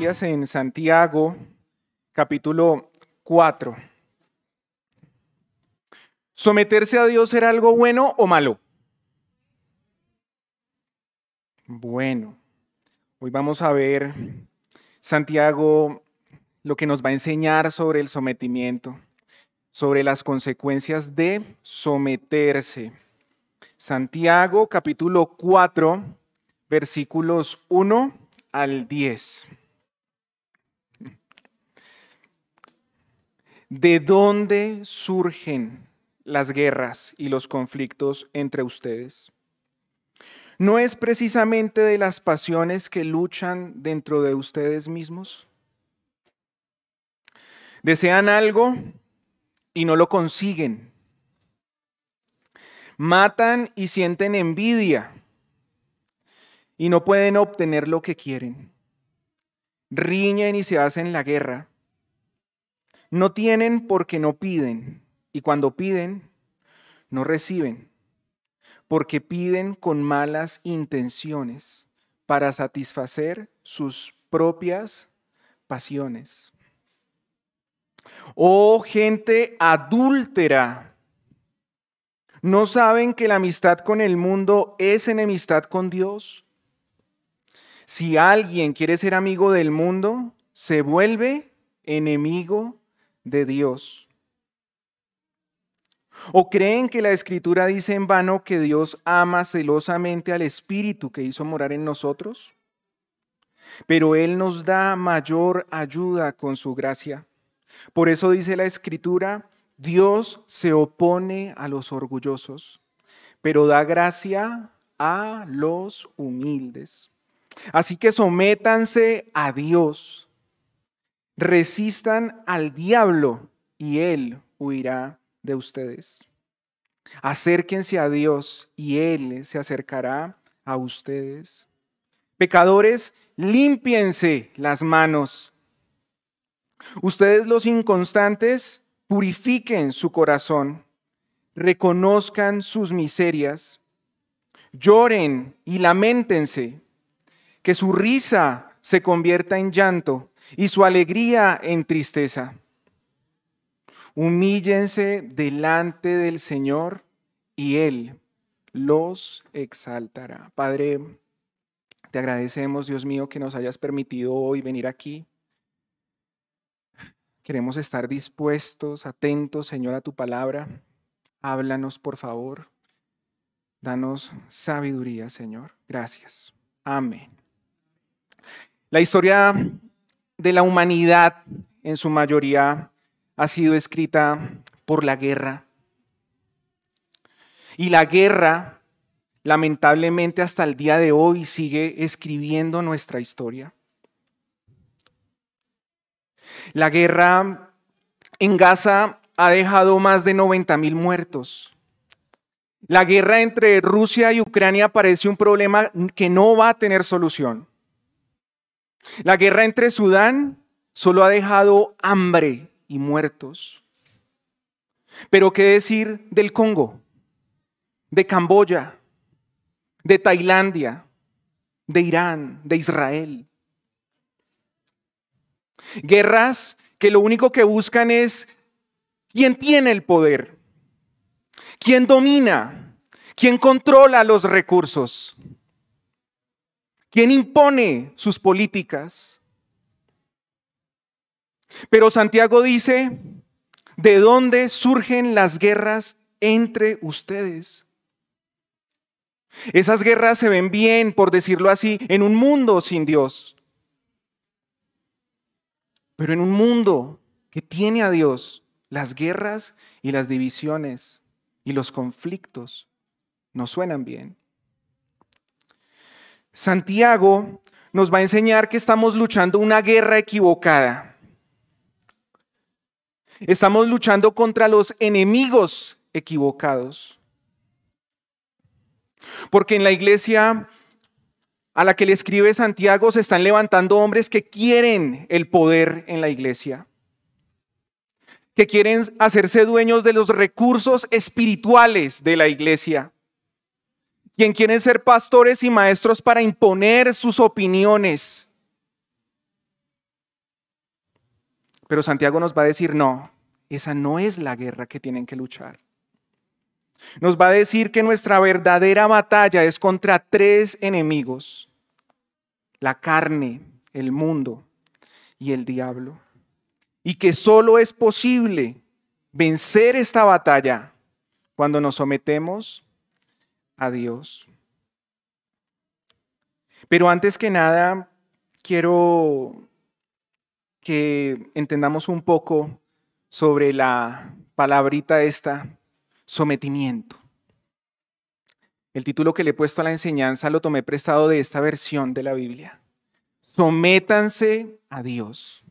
Biblias en Santiago, capítulo 4. ¿Someterse a Dios era algo bueno o malo? Bueno, hoy vamos a ver Santiago lo que nos va a enseñar sobre el sometimiento, sobre las consecuencias de someterse. Santiago, capítulo 4, versículos 1 al 10. ¿De dónde surgen las guerras y los conflictos entre ustedes? ¿No es precisamente de las pasiones que luchan dentro de ustedes mismos? Desean algo y no lo consiguen. Matan y sienten envidia y no pueden obtener lo que quieren. Riñen y se hacen la guerra. No tienen porque no piden, y cuando piden, no reciben, porque piden con malas intenciones para satisfacer sus propias pasiones. Oh, gente adúltera, ¿no saben que la amistad con el mundo es enemistad con Dios? Si alguien quiere ser amigo del mundo, se vuelve enemigo de Dios. ¿O creen que la Escritura dice en vano que Dios ama celosamente al Espíritu que hizo morar en nosotros? Pero Él nos da mayor ayuda con su gracia. Por eso dice la Escritura, Dios se opone a los orgullosos, pero da gracia a los humildes. Así que sométanse a Dios. Resistan al diablo y él huirá de ustedes. Acérquense a Dios y él se acercará a ustedes. Pecadores, límpiense las manos. Ustedes los inconstantes, purifiquen su corazón. Reconozcan sus miserias. Lloren y lamentense. Que su risa se convierta en llanto y su alegría en tristeza. Humíllense delante del Señor y Él los exaltará. Padre, te agradecemos, Dios mío, que nos hayas permitido hoy venir aquí. Queremos estar dispuestos, atentos, Señor, a tu palabra. Háblanos, por favor. Danos sabiduría, Señor. Gracias. Amén. La historia de la humanidad, en su mayoría, ha sido escrita por la guerra. Y la guerra, lamentablemente, hasta el día de hoy sigue escribiendo nuestra historia. La guerra en Gaza ha dejado más de 90,000 muertos. La guerra entre Rusia y Ucrania parece un problema que no va a tener solución. La guerra entre Sudán solo ha dejado hambre y muertos. Pero ¿qué decir del Congo, de Camboya, de Tailandia, de Irán, de Israel? Guerras que lo único que buscan es quién tiene el poder, quién domina, quién controla los recursos, quién impone sus políticas. Pero Santiago dice, ¿de dónde surgen las guerras entre ustedes? Esas guerras se ven bien, por decirlo así, en un mundo sin Dios. Pero en un mundo que tiene a Dios, las guerras y las divisiones y los conflictos no suenan bien. Santiago nos va a enseñar que estamos luchando una guerra equivocada. Estamos luchando contra los enemigos equivocados. Porque en la iglesia a la que le escribe Santiago se están levantando hombres que quieren el poder en la iglesia, que quieren hacerse dueños de los recursos espirituales de la iglesia, quien quieren ser pastores y maestros para imponer sus opiniones, Pero Santiago nos va a decir, no, esa no es la guerra que tienen que luchar. Nos va a decir que nuestra verdadera batalla es contra 3 enemigos: la carne, el mundo y el diablo. Y que solo es posible vencer esta batalla cuando nos sometemos a Dios. Pero antes que nada, quiero que entendamos un poco sobre la palabrita esta, sometimiento. El título que le he puesto a la enseñanza lo tomé prestado de esta versión de la Biblia. Sométanse a Dios.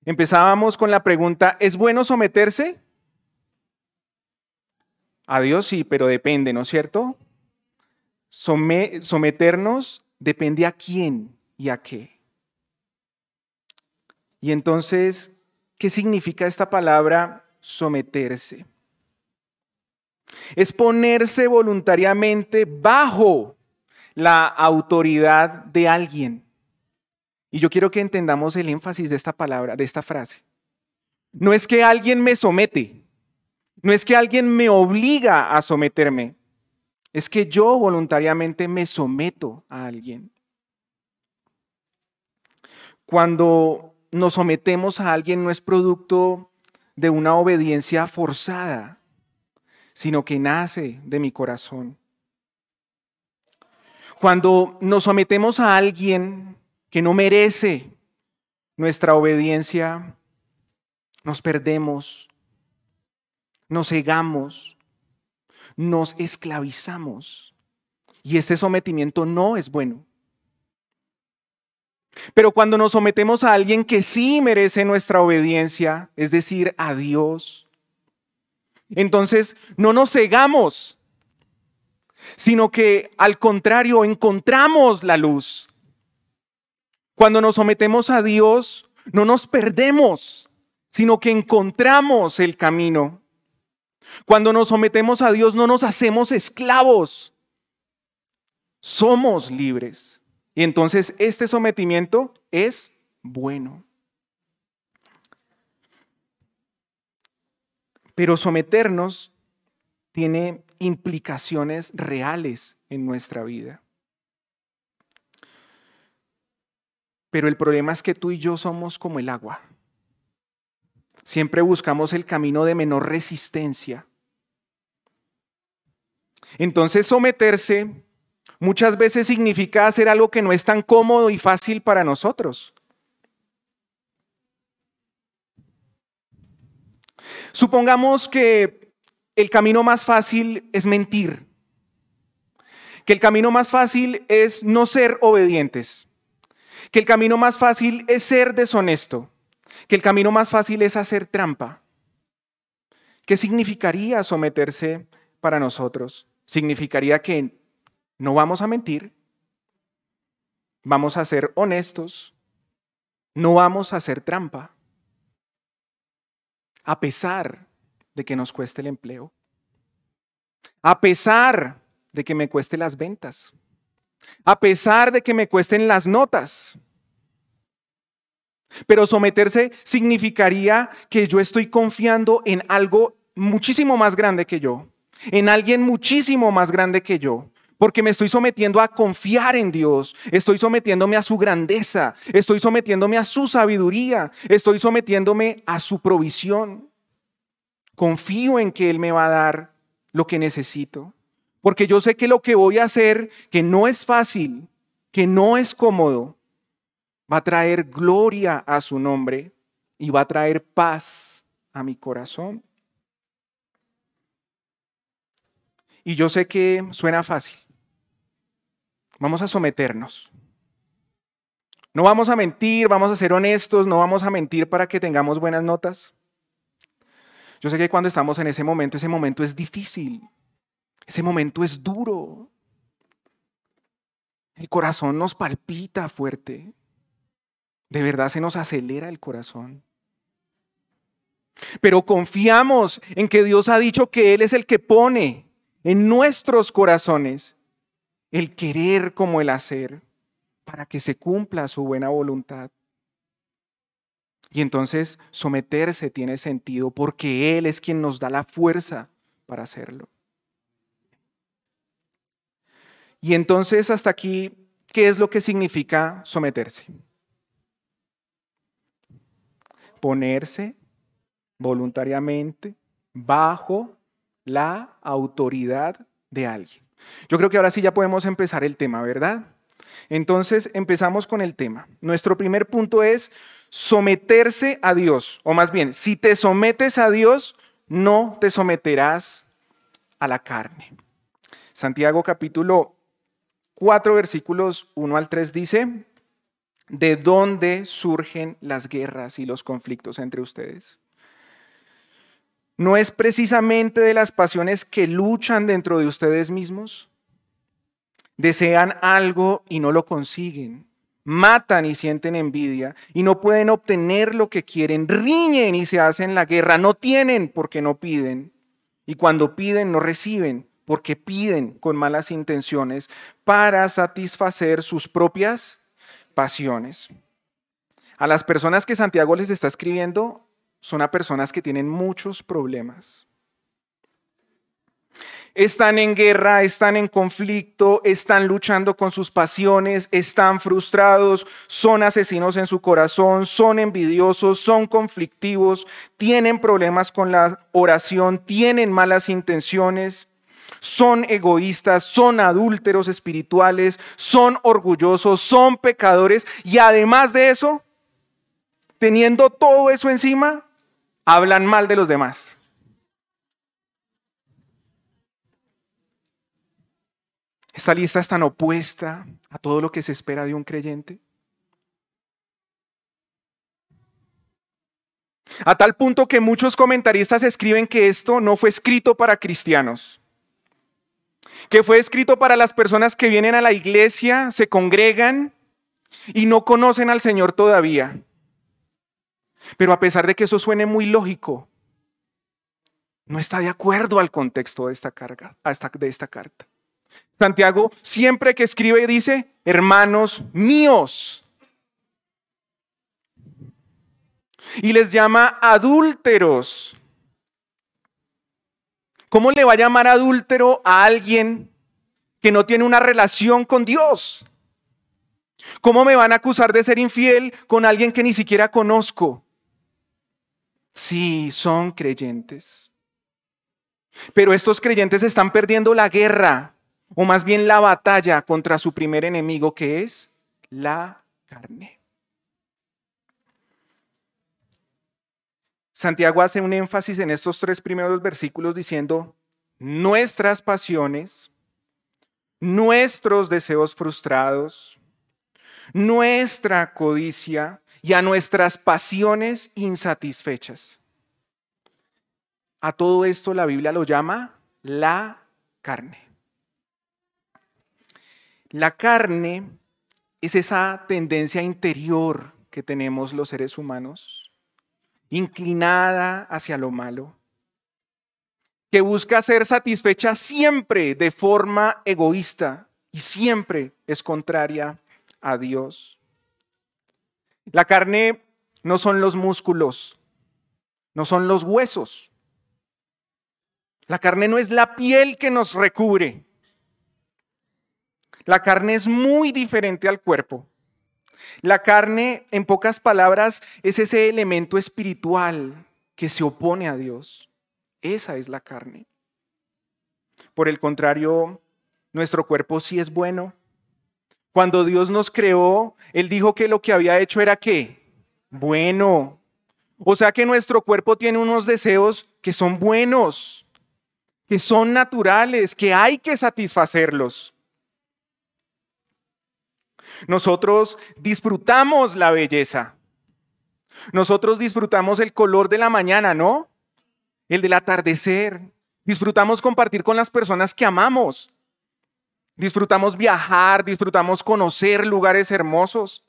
Empezábamos con la pregunta, ¿es bueno someterse? A Dios sí, pero depende, ¿no es cierto? Someternos depende a quién y a qué. Y entonces, ¿qué significa esta palabra someterse? Es ponerse voluntariamente bajo la autoridad de alguien. Y yo quiero que entendamos el énfasis de esta palabra, de esta frase. No es que alguien me somete, no es que alguien me obliga a someterme, es que yo voluntariamente me someto a alguien. Cuando nos sometemos a alguien no es producto de una obediencia forzada, sino que nace de mi corazón. Cuando nos sometemos a alguien que no merece nuestra obediencia, nos perdemos, nos cegamos, nos esclavizamos. Y ese sometimiento no es bueno. Pero cuando nos sometemos a alguien que sí merece nuestra obediencia, es decir, a Dios, entonces no nos cegamos, sino que al contrario encontramos la luz. Cuando nos sometemos a Dios, no nos perdemos, sino que encontramos el camino. Cuando nos sometemos a Dios, no nos hacemos esclavos, somos libres. Y entonces este sometimiento es bueno. Pero someternos tiene implicaciones reales en nuestra vida. Pero el problema es que tú y yo somos como el agua. Siempre buscamos el camino de menor resistencia. Entonces someterse muchas veces significa hacer algo que no es tan cómodo y fácil para nosotros. Supongamos que el camino más fácil es mentir, que el camino más fácil es no ser obedientes, que el camino más fácil es ser deshonesto, que el camino más fácil es hacer trampa. ¿Qué significaría someterse para nosotros? Significaría que no vamos a mentir, vamos a ser honestos, no vamos a hacer trampa, a pesar de que nos cueste el empleo, a pesar de que me cueste las ventas, a pesar de que me cuesten las notas. Pero someterse significaría que yo estoy confiando en algo muchísimo más grande que yo, en alguien muchísimo más grande que yo, porque me estoy sometiendo a confiar en Dios, estoy sometiéndome a su grandeza, estoy sometiéndome a su sabiduría, estoy sometiéndome a su provisión. Confío en que Él me va a dar lo que necesito, porque yo sé que lo que voy a hacer, que no es fácil, que no es cómodo, va a traer gloria a su nombre y va a traer paz a mi corazón. Y yo sé que suena fácil. Vamos a someternos. No vamos a mentir, vamos a ser honestos, no vamos a mentir para que tengamos buenas notas. Yo sé que cuando estamos en ese momento es difícil, ese momento es duro. El corazón nos palpita fuerte. De verdad se nos acelera el corazón. Pero confiamos en que Dios ha dicho que Él es el que pone en nuestros corazones el querer como el hacer para que se cumpla su buena voluntad. Y entonces someterse tiene sentido porque Él es quien nos da la fuerza para hacerlo. Y entonces hasta aquí, ¿qué es lo que significa someterse? Ponerse voluntariamente bajo la autoridad de alguien. Yo creo que ahora sí ya podemos empezar el tema, ¿verdad? Entonces empezamos con el tema. Nuestro primer punto es someterse a Dios, o más bien, si te sometes a Dios, no te someterás a la carne. Santiago capítulo 4 versículos 1 al 3 dice: ¿de dónde surgen las guerras y los conflictos entre ustedes? ¿No es precisamente de las pasiones que luchan dentro de ustedes mismos? Desean algo y no lo consiguen. Matan y sienten envidia y no pueden obtener lo que quieren. Riñen y se hacen la guerra. No tienen porque no piden. Y cuando piden no reciben porque piden con malas intenciones para satisfacer sus propias pasiones. A las personas que Santiago les está escribiendo son a personas que tienen muchos problemas. Están en guerra, están en conflicto, están luchando con sus pasiones, están frustrados, son asesinos en su corazón, son envidiosos, son conflictivos, tienen problemas con la oración, tienen malas intenciones, son egoístas, son adúlteros espirituales, son orgullosos, son pecadores y además de eso, teniendo todo eso encima, hablan mal de los demás. Esta lista es tan opuesta a todo lo que se espera de un creyente. A tal punto que muchos comentaristas escriben que esto no fue escrito para cristianos, que fue escrito para las personas que vienen a la iglesia, se congregan y no conocen al Señor todavía. Pero a pesar de que eso suene muy lógico, no está de acuerdo al contexto de esta carta. Santiago siempre que escribe dice, hermanos míos. Y les llama adúlteros. ¿Cómo le va a llamar adúltero a alguien que no tiene una relación con Dios? ¿Cómo me van a acusar de ser infiel con alguien que ni siquiera conozco? Sí, son creyentes. Pero estos creyentes están perdiendo la guerra, o más bien la batalla contra su primer enemigo, que es la carne. Santiago hace un énfasis en estos 3 primeros versículos diciendo, nuestras pasiones, nuestros deseos frustrados, nuestra codicia y a nuestras pasiones insatisfechas. A todo esto la Biblia lo llama la carne. La carne es esa tendencia interior que tenemos los seres humanos, inclinada hacia lo malo, que busca ser satisfecha siempre de forma egoísta y siempre es contraria a Dios. La carne no son los músculos, no son los huesos. La carne no es la piel que nos recubre. La carne es muy diferente al cuerpo. La carne, en pocas palabras, es ese elemento espiritual que se opone a Dios. Esa es la carne. Por el contrario, nuestro cuerpo sí es bueno. Cuando Dios nos creó, Él dijo que lo que había hecho era ¿qué? Bueno. O sea que nuestro cuerpo tiene unos deseos que son buenos, que son naturales, que hay que satisfacerlos. Nosotros disfrutamos la belleza. Nosotros disfrutamos el color de la mañana, ¿no? El del atardecer. Disfrutamos compartir con las personas que amamos. Disfrutamos viajar, disfrutamos conocer lugares hermosos.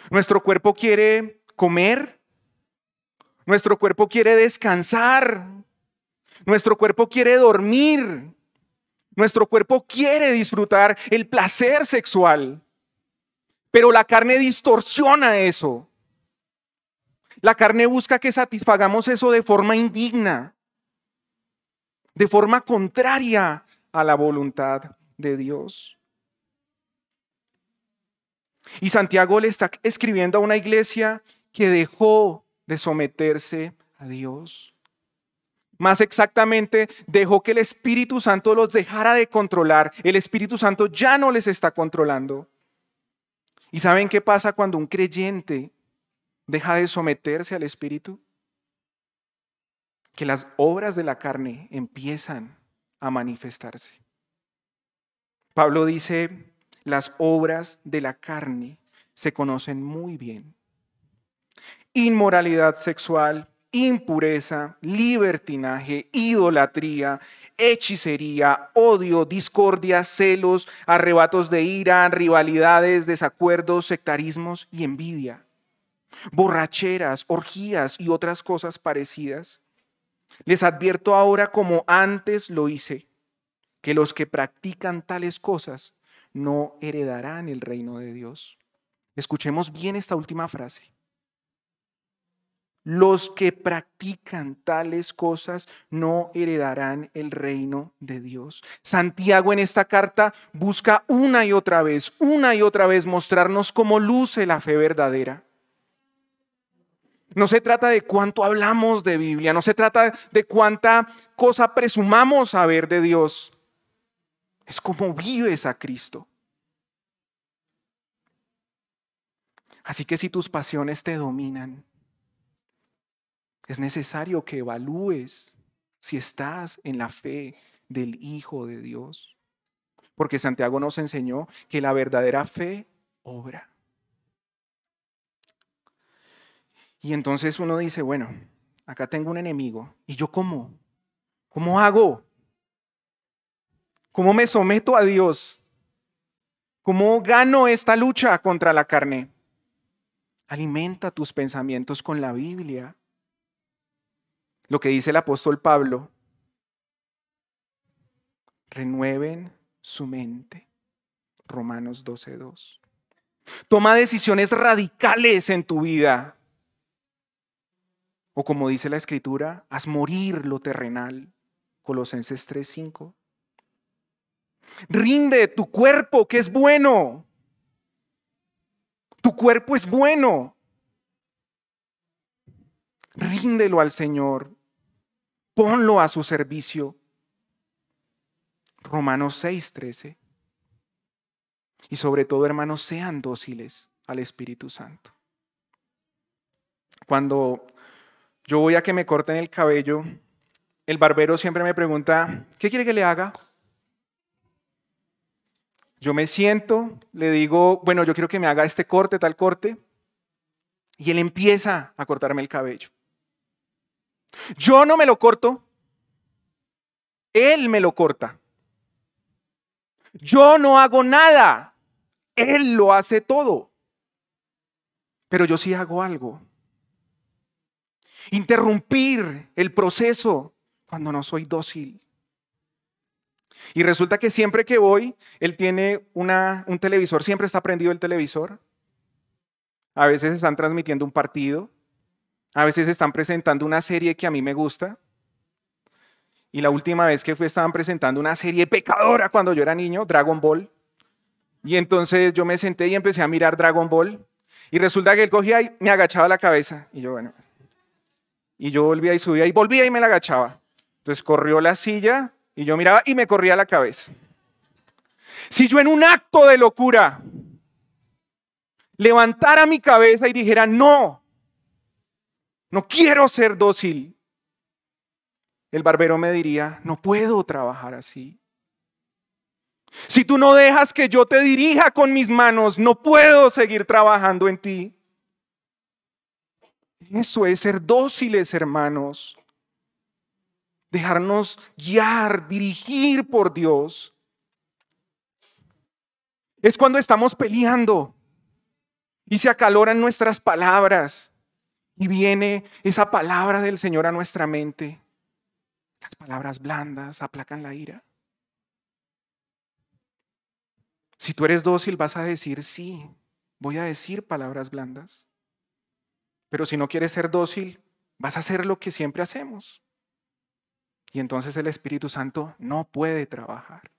Nuestro cuerpo quiere comer. Nuestro cuerpo quiere descansar. Nuestro cuerpo quiere dormir. Nuestro cuerpo quiere disfrutar el placer sexual. Pero la carne distorsiona eso. La carne busca que satisfagamos eso de forma indigna, de forma contraria a la voluntad de Dios. Y Santiago le está escribiendo a una iglesia que dejó de someterse a Dios. Más exactamente, dejó que el Espíritu Santo los dejara de controlar. El Espíritu Santo ya no les está controlando. ¿Y saben qué pasa cuando un creyente deja de someterse al Espíritu? Que las obras de la carne empiezan a manifestarse. Pablo dice, las obras de la carne se conocen muy bien. Inmoralidad sexual, impureza, libertinaje, idolatría, hechicería, odio, discordia, celos, arrebatos de ira, rivalidades, desacuerdos, sectarismos y envidia, borracheras, orgías y otras cosas parecidas. Les advierto ahora, como antes lo hice, que los que practican tales cosas no heredarán el reino de Dios. Escuchemos bien esta última frase. Los que practican tales cosas no heredarán el reino de Dios. Santiago en esta carta busca una y otra vez mostrarnos cómo luce la fe verdadera. No se trata de cuánto hablamos de Biblia, no se trata de cuánta cosa presumamos saber de Dios. Es cómo vives a Cristo. Así que si tus pasiones te dominan, es necesario que evalúes si estás en la fe del Hijo de Dios. Porque Santiago nos enseñó que la verdadera fe obra. Y entonces uno dice, bueno, acá tengo un enemigo. ¿Y yo cómo? ¿Cómo hago? ¿Cómo me someto a Dios? ¿Cómo gano esta lucha contra la carne? Alimenta tus pensamientos con la Biblia. Lo que dice el apóstol Pablo, renueven su mente. Romanos 12:2. Toma decisiones radicales en tu vida. O como dice la Escritura, haz morir lo terrenal. Colosenses 3:5. Rinde tu cuerpo, que es bueno. Tu cuerpo es bueno. Ríndelo al Señor. Ponlo a su servicio. Romanos 6:13. Y sobre todo, hermanos, sean dóciles al Espíritu Santo. Cuando yo voy a que me corten el cabello, el barbero siempre me pregunta, ¿qué quiere que le haga? Yo me siento, le digo, bueno, yo quiero que me haga este corte, tal corte, y él empieza a cortarme el cabello. Yo no me lo corto, él me lo corta. Yo no hago nada, él lo hace todo. Pero yo sí hago algo. Interrumpir el proceso cuando no soy dócil. Y resulta que siempre que voy, él tiene un televisor, siempre está prendido el televisor. A veces están transmitiendo un partido, a veces están presentando una serie que a mí me gusta. Y la última vez que fui estaban presentando una serie pecadora cuando yo era niño, Dragon Ball. Y entonces yo me senté y empecé a mirar Dragon Ball. Y resulta que él cogía y me agachaba la cabeza. Y yo, bueno. Y yo volvía y subía y volvía y me la agachaba. Entonces corrió la silla y yo miraba y me corría la cabeza. Si yo en un acto de locura levantara mi cabeza y dijera, no quiero ser dócil, el barbero me diría, no puedo trabajar así. Si tú no dejas que yo te dirija con mis manos, no puedo seguir trabajando en ti. Eso es ser dóciles, hermanos. Dejarnos guiar, dirigir por Dios. Es cuando estamos peleando y se acaloran nuestras palabras y viene esa palabra del Señor a nuestra mente. Las palabras blandas aplacan la ira. Si tú eres dócil, vas a decir, sí, voy a decir palabras blandas. Pero si no quieres ser dócil, vas a hacer lo que siempre hacemos. Y entonces el Espíritu Santo no puede trabajar.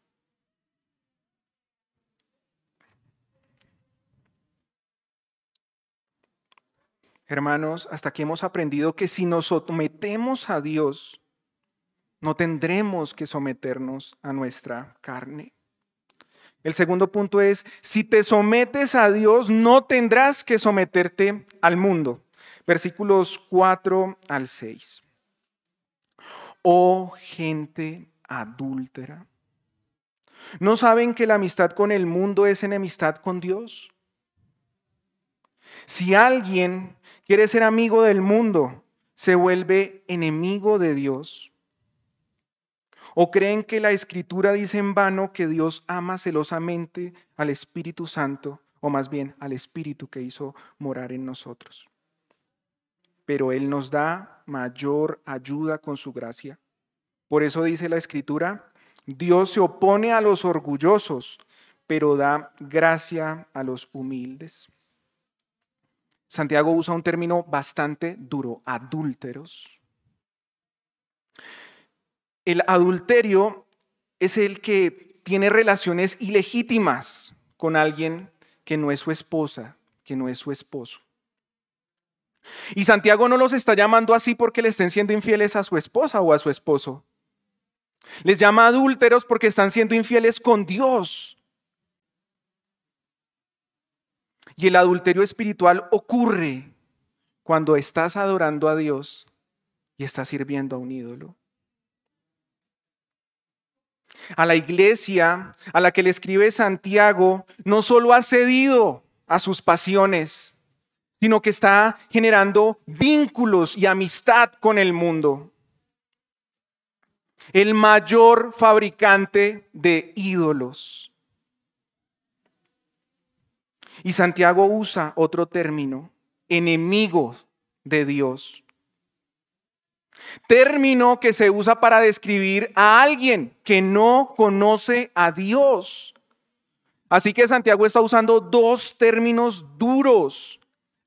Hermanos, hasta aquí hemos aprendido que si nos sometemos a Dios, no tendremos que someternos a nuestra carne. El segundo punto es, si te sometes a Dios, no tendrás que someterte al mundo. Versículos 4 al 6. Oh gente adúltera, ¿no saben que la amistad con el mundo es enemistad con Dios? Si alguien quiere ser amigo del mundo, se vuelve enemigo de Dios. ¿O creen que la Escritura dice en vano que Dios ama celosamente al Espíritu Santo, o más bien al Espíritu que hizo morar en nosotros? Pero Él nos da mayor ayuda con su gracia. Por eso dice la Escritura, Dios se opone a los orgullosos, pero da gracia a los humildes. Santiago usa un término bastante duro, adúlteros. El adulterio es el que tiene relaciones ilegítimas con alguien que no es su esposa, que no es su esposo. Y Santiago no los está llamando así porque le estén siendo infieles a su esposa o a su esposo. Les llama adúlteros porque están siendo infieles con Dios. Y el adulterio espiritual ocurre cuando estás adorando a Dios y estás sirviendo a un ídolo. A la iglesia a la que le escribe Santiago no solo ha cedido a sus pasiones, sino que está generando vínculos y amistad con el mundo. El mayor fabricante de ídolos. Y Santiago usa otro término, enemigos de Dios. Término que se usa para describir a alguien que no conoce a Dios. Así que Santiago está usando dos términos duros,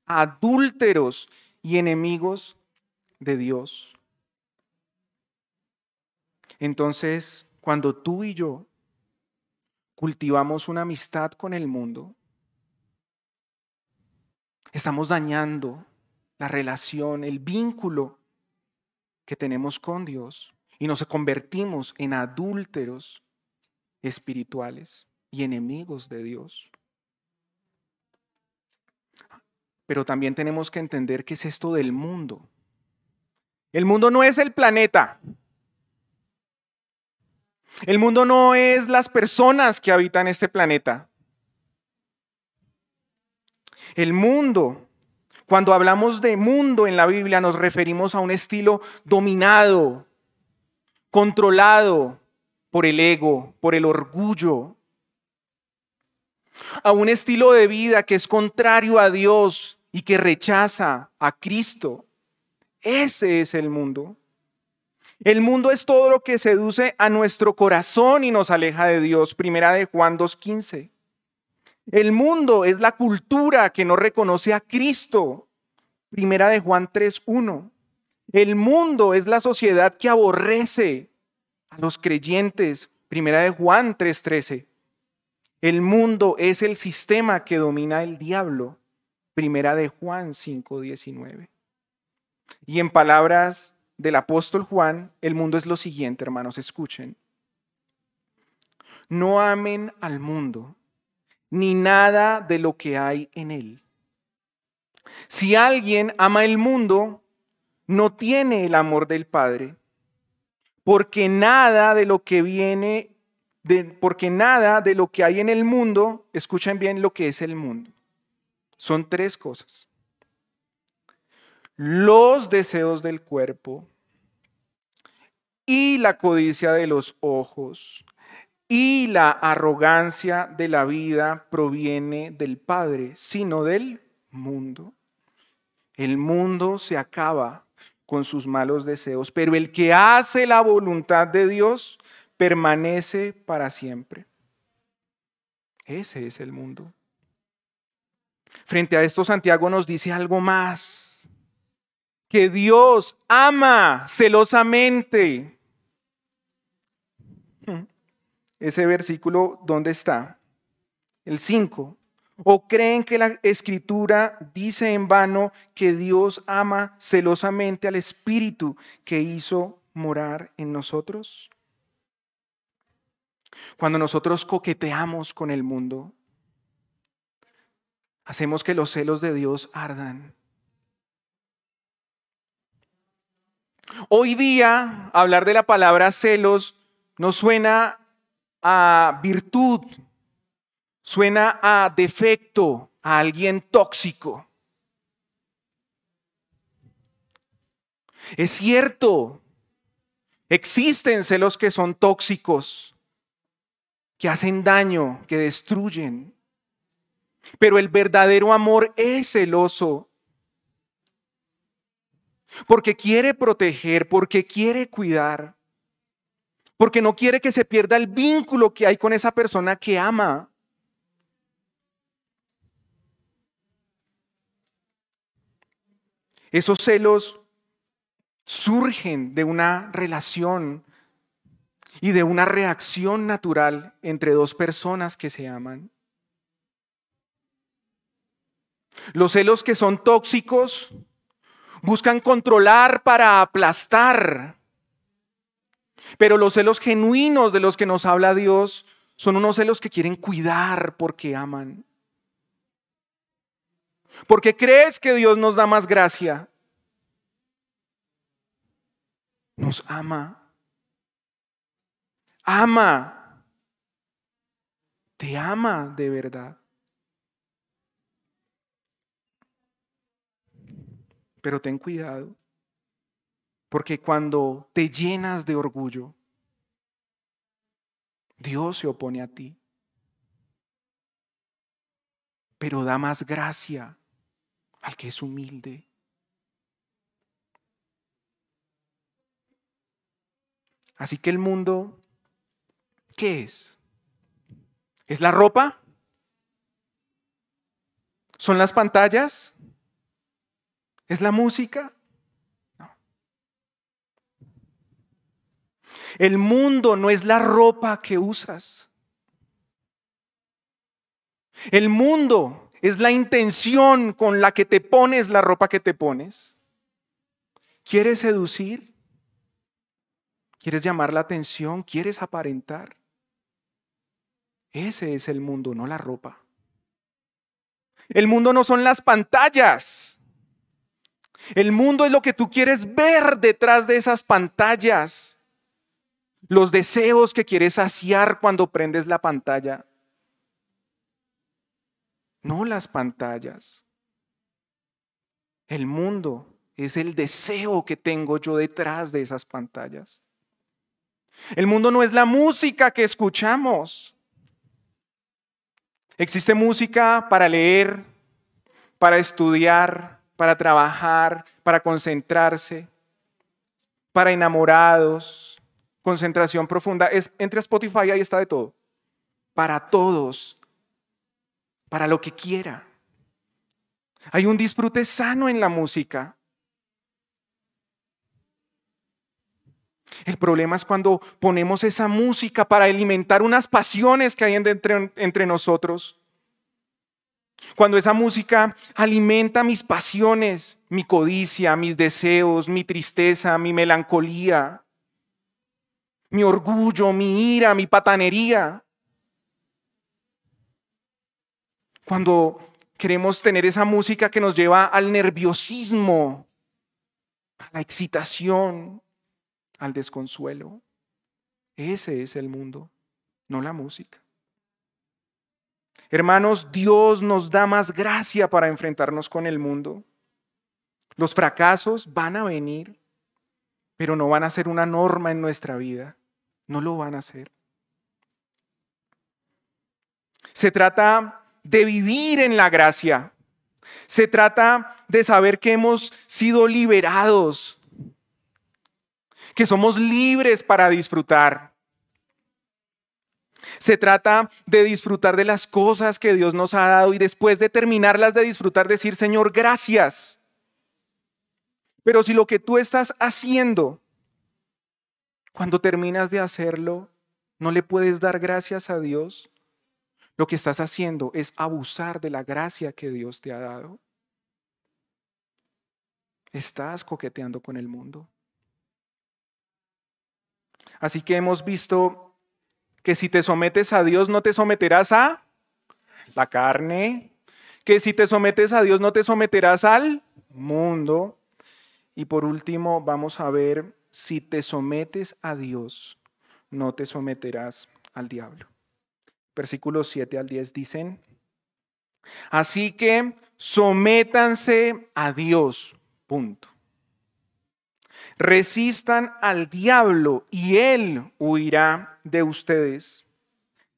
adúlteros y enemigos de Dios. Entonces, cuando tú y yo cultivamos una amistad con el mundo, estamos dañando la relación, el vínculo que tenemos con Dios y nos convertimos en adúlteros espirituales y enemigos de Dios. Pero también tenemos que entender qué es esto del mundo. El mundo no es el planeta. El mundo no es las personas que habitan este planeta. El mundo, cuando hablamos de mundo en la Biblia, nos referimos a un estilo dominado, controlado por el ego, por el orgullo, a un estilo de vida que es contrario a Dios y que rechaza a Cristo. Ese es el mundo. El mundo es todo lo que seduce a nuestro corazón y nos aleja de Dios. Primera de Juan 2:15. El mundo es la cultura que no reconoce a Cristo. Primera de Juan 3:1. El mundo es la sociedad que aborrece a los creyentes. Primera de Juan 3:13. El mundo es el sistema que domina el diablo. Primera de Juan 5:19. Y en palabras del apóstol Juan, el mundo es lo siguiente, hermanos, escuchen. No amen al mundo, ni nada de lo que hay en él. Si alguien ama el mundo, no tiene el amor del Padre, porque nada de lo que hay en el mundo, escuchen bien lo que es el mundo. Son tres cosas. Los deseos del cuerpo y la codicia de los ojos y la arrogancia de la vida proviene del Padre, sino del mundo. El mundo se acaba con sus malos deseos, pero el que hace la voluntad de Dios permanece para siempre. Ese es el mundo. Frente a esto, Santiago nos dice algo más. que Dios ama celosamente. Ese versículo, ¿dónde está? El 5. ¿O creen que la Escritura dice en vano que Dios ama celosamente al Espíritu que hizo morar en nosotros? Cuando nosotros coqueteamos con el mundo, hacemos que los celos de Dios ardan. Hoy día, hablar de la palabra celos nos suena a virtud, suena a defecto, a alguien tóxico. Es cierto, existen celos que son tóxicos, que hacen daño, que destruyen. Pero el verdadero amor es celoso, porque quiere proteger, porque quiere cuidar, porque no quiere que se pierda el vínculo que hay con esa persona que ama. Esos celos surgen de una relación y de una reacción natural entre dos personas que se aman. Los celos que son tóxicos buscan controlar para aplastar, pero los celos genuinos de los que nos habla Dios son unos celos que quieren cuidar porque aman. ¿Por qué crees que Dios nos da más gracia? Nos ama. Ama. Te ama de verdad. Pero ten cuidado, porque cuando te llenas de orgullo, Dios se opone a ti. Pero da más gracia al que es humilde. Así que el mundo, ¿qué es? ¿Es la ropa? ¿Son las pantallas? ¿Es la música? No. El mundo no es la ropa que usas. El mundo es la intención con la que te pones la ropa que te pones. ¿Quieres seducir? ¿Quieres llamar la atención? ¿Quieres aparentar? Ese es el mundo, no la ropa. El mundo no son las pantallas. El mundo es lo que tú quieres ver detrás de esas pantallas. Los deseos que quieres saciar cuando prendes la pantalla. No las pantallas. El mundo es el deseo que tengo yo detrás de esas pantallas. El mundo no es la música que escuchamos. Existe música para leer, para estudiar, para trabajar, para concentrarse, para enamorados, concentración profunda. Entra a Spotify, ahí está de todo. Para todos, para lo que quiera. Hay un disfrute sano en la música. El problema es cuando ponemos esa música para alimentar unas pasiones que hay entre nosotros. Cuando esa música alimenta mis pasiones, mi codicia, mis deseos, mi tristeza, mi melancolía, mi orgullo, mi ira, mi patanería. Cuando queremos tener esa música que nos lleva al nerviosismo, a la excitación, al desconsuelo. Ese es el mundo, no la música. Hermanos, Dios nos da más gracia para enfrentarnos con el mundo. Los fracasos van a venir, pero no van a ser una norma en nuestra vida. No lo van a hacer. Se trata de vivir en la gracia. Se trata de saber que hemos sido liberados, que somos libres para disfrutar. Se trata de disfrutar de las cosas que Dios nos ha dado y después de terminarlas de disfrutar, decir: Señor, gracias. Pero si lo que tú estás haciendo, cuando terminas de hacerlo, no le puedes dar gracias a Dios, lo que estás haciendo es abusar de la gracia que Dios te ha dado. Estás coqueteando con el mundo. Así que hemos visto que si te sometes a Dios, no te someterás a la carne, que si te sometes a Dios, no te someterás al mundo. Y por último, vamos a ver, si te sometes a Dios, no te someterás al diablo. Versículos 7 al 10 dicen: así que sométanse a Dios, punto. Resistan al diablo y él huirá de ustedes.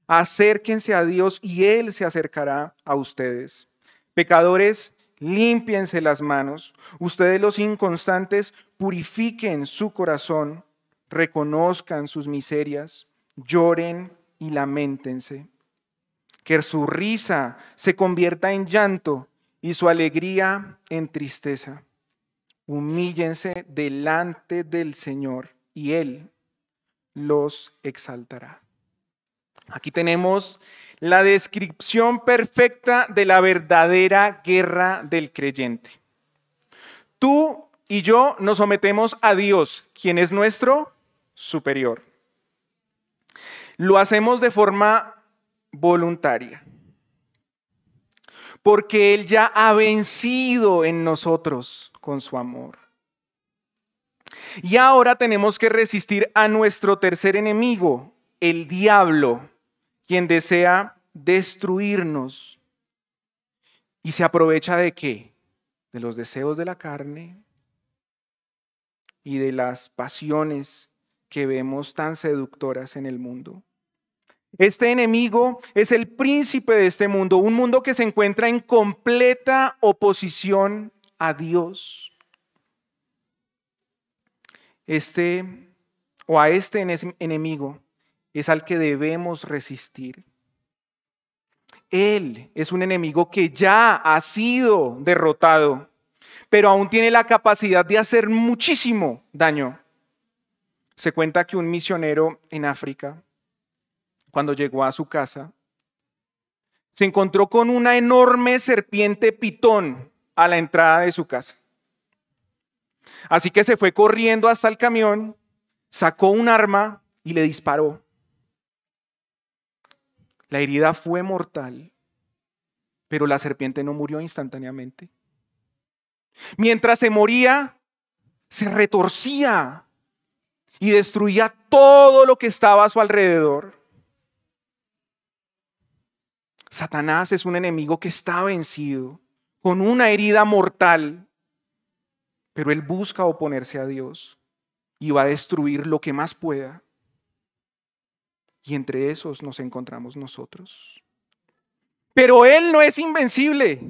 Acérquense a Dios y él se acercará a ustedes. Pecadores, límpiense las manos. Ustedes los inconstantes, purifiquen su corazón, reconozcan sus miserias, lloren y lamentense. Que su risa se convierta en llanto y su alegría en tristeza. Humíllense delante del Señor y Él los exaltará. Aquí tenemos la descripción perfecta de la verdadera guerra del creyente. Tú y yo nos sometemos a Dios, quien es nuestro superior. Lo hacemos de forma voluntaria, porque Él ya ha vencido en nosotros con su amor. Y ahora tenemos que resistir a nuestro tercer enemigo, el diablo, quien desea destruirnos. ¿Y se aprovecha de qué? De los deseos de la carne y de las pasiones que vemos tan seductoras en el mundo. Este enemigo es el príncipe de este mundo, un mundo que se encuentra en completa oposición a Dios. A este enemigo es al que debemos resistir. Él es un enemigo que ya ha sido derrotado, pero aún tiene la capacidad de hacer muchísimo daño. Se cuenta que un misionero en África, cuando llegó a su casa, se encontró con una enorme serpiente pitón a la entrada de su casa. Así que se fue corriendo hasta el camión, sacó un arma y le disparó. La herida fue mortal, pero la serpiente no murió instantáneamente. Mientras se moría, se retorcía y destruía todo lo que estaba a su alrededor. Satanás es un enemigo que está vencido, con una herida mortal, pero él busca oponerse a Dios y va a destruir lo que más pueda. Y entre esos nos encontramos nosotros. Pero él no es invencible.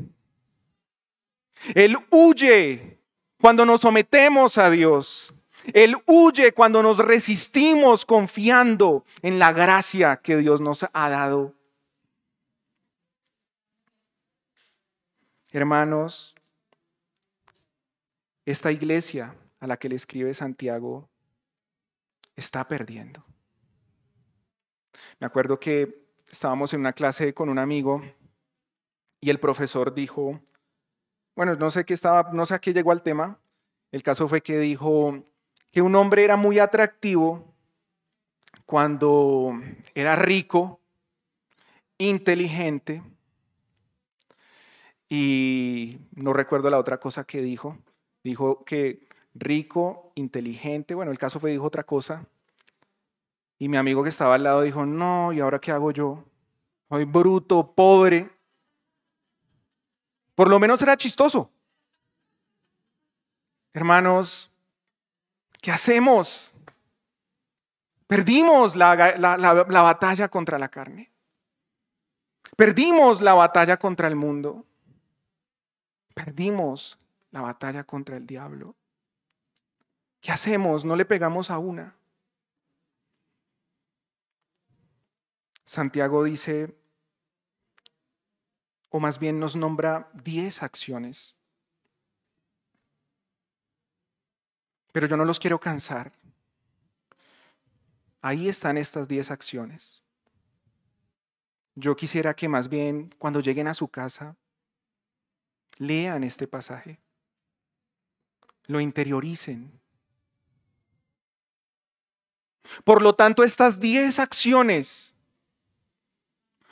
Él huye cuando nos sometemos a Dios. Él huye cuando nos resistimos confiando en la gracia que Dios nos ha dado. Hermanos, esta iglesia a la que le escribe Santiago está perdiendo. Me acuerdo que estábamos en una clase con un amigo y el profesor dijo, bueno, no sé a qué llegó al tema. El caso fue que dijo que un hombre era muy atractivo cuando era rico, inteligente, y no recuerdo la otra cosa que dijo. Dijo que rico, inteligente, bueno, el caso fue dijo otra cosa. Y mi amigo que estaba al lado dijo, no, ¿y ahora qué hago yo? Soy bruto, pobre. Por lo menos era chistoso. Hermanos, ¿qué hacemos? Perdimos la batalla contra la carne. Perdimos la batalla contra el mundo. Perdimos la batalla contra el diablo. ¿Qué hacemos? No le pegamos a una. Santiago dice, o más bien nos nombra 10 acciones. Pero yo no los quiero cansar. Ahí están estas 10 acciones. Yo quisiera que más bien cuando lleguen a su casa, lean este pasaje, lo interioricen. Por lo tanto, estas 10 acciones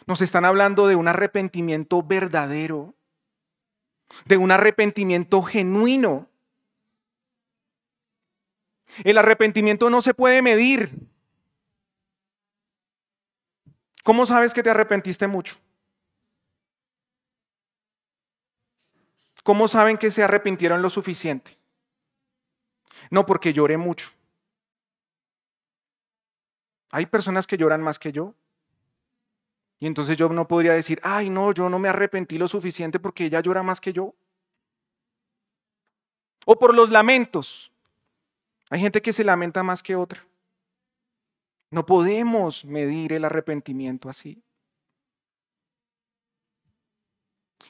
nos están hablando de un arrepentimiento verdadero, de un arrepentimiento genuino. El arrepentimiento no se puede medir. ¿Cómo sabes que te arrepentiste mucho? ¿Cómo saben que se arrepintieron lo suficiente? No, porque lloré mucho. Hay personas que lloran más que yo. Y entonces yo no podría decir, ay, no, yo no me arrepentí lo suficiente porque ella llora más que yo. O por los lamentos. Hay gente que se lamenta más que otra. No podemos medir el arrepentimiento así.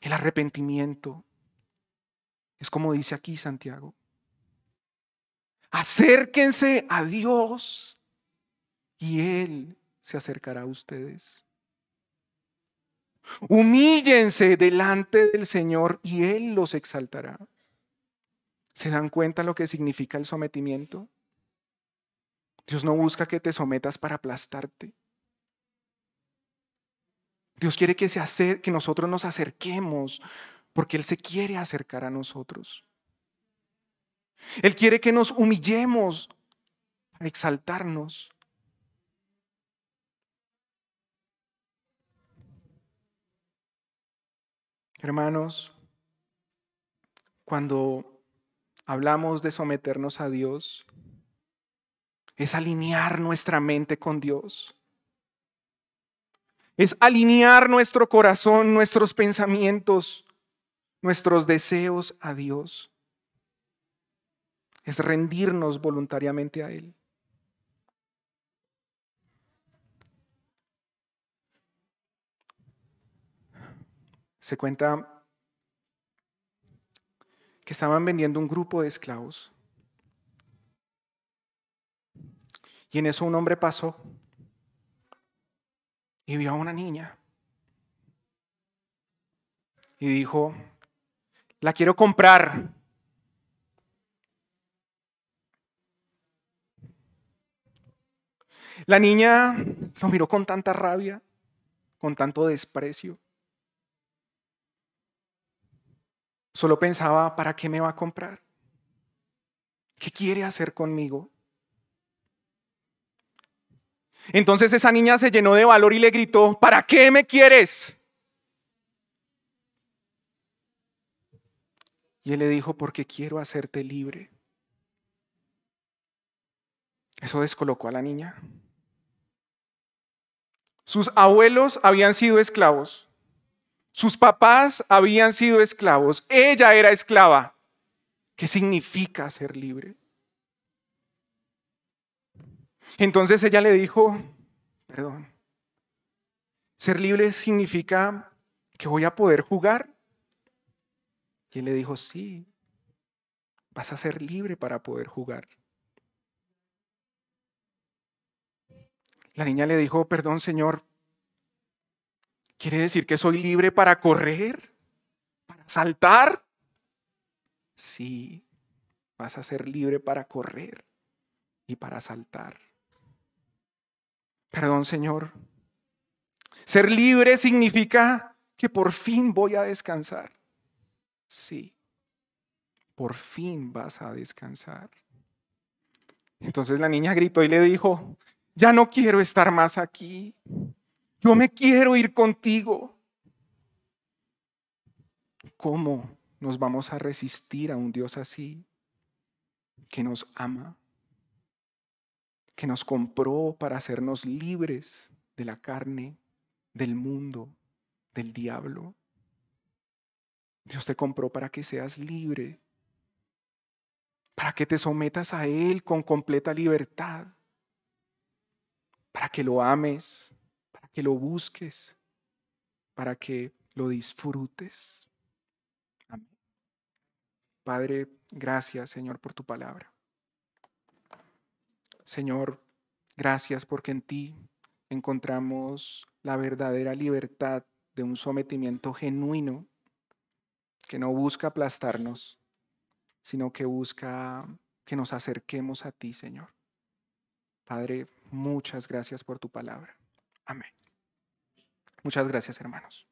El arrepentimiento es como dice aquí Santiago. Acérquense a Dios y Él se acercará a ustedes. Humíllense delante del Señor y Él los exaltará. ¿Se dan cuenta lo que significa el sometimiento? Dios no busca que te sometas para aplastarte. Dios quiere que nosotros nos acerquemos porque Él se quiere acercar a nosotros. Él quiere que nos humillemos para exaltarnos. Hermanos, cuando hablamos de someternos a Dios, es alinear nuestra mente con Dios. Es alinear nuestro corazón, nuestros pensamientos, nuestros deseos a Dios. Es rendirnos voluntariamente a Él. Se cuenta que estaban vendiendo un grupo de esclavos. Y en eso un hombre pasó y vio a una niña. Y dijo, la quiero comprar. La niña lo miró con tanta rabia, con tanto desprecio. Solo pensaba, ¿para qué me va a comprar? ¿Qué quiere hacer conmigo? Entonces esa niña se llenó de valor y le gritó, ¿para qué me quieres? Y él le dijo, porque quiero hacerte libre. Eso descolocó a la niña. Sus abuelos habían sido esclavos. Sus papás habían sido esclavos. Ella era esclava. ¿Qué significa ser libre? Entonces ella le dijo, perdón, ser libre significa que voy a poder jugar. Y él le dijo, sí, vas a ser libre para poder jugar. La niña le dijo, perdón, señor, ¿quiere decir que soy libre para correr? ¿Para saltar? Sí, vas a ser libre para correr y para saltar. Perdón, señor. Ser libre significa que por fin voy a descansar. Sí, por fin vas a descansar. Entonces la niña gritó y le dijo, ya no quiero estar más aquí. Yo me quiero ir contigo. ¿Cómo nos vamos a resistir a un Dios así, que nos ama, que nos compró para hacernos libres de la carne, del mundo, del diablo? Dios te compró para que seas libre, para que te sometas a Él con completa libertad, para que lo ames, para que lo busques, para que lo disfrutes. Amén. Padre, gracias, Señor, por tu palabra. Señor, gracias porque en ti encontramos la verdadera libertad de un sometimiento genuino que no busca aplastarnos, sino que busca que nos acerquemos a ti, Señor. Padre, muchas gracias por tu palabra. Amén. Muchas gracias, hermanos.